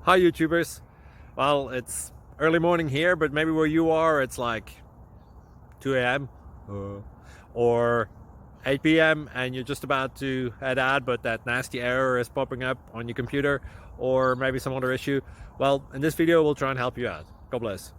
Hi YouTubers. Well, it's early morning here, but maybe where you are it's like 2 a.m. or 8 p.m. and you're just about to head out, but that nasty error is popping up on your computer, or maybe some other issue. Well, in this video we'll try and help you out. God bless.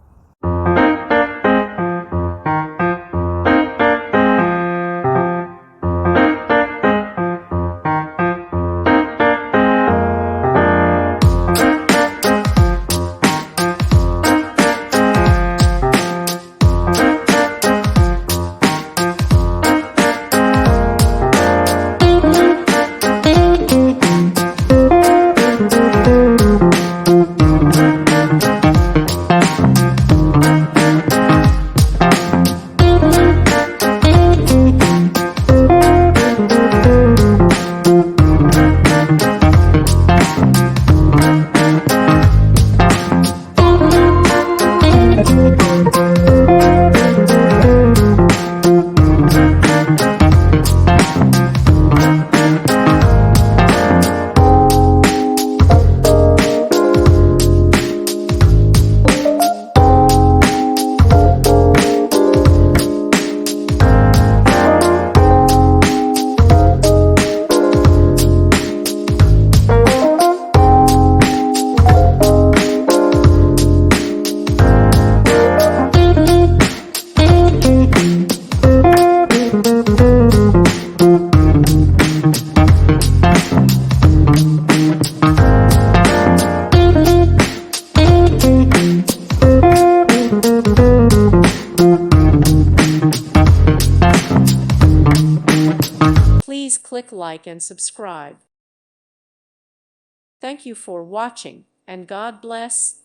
Please click like and subscribe. Thank you for watching, and God bless.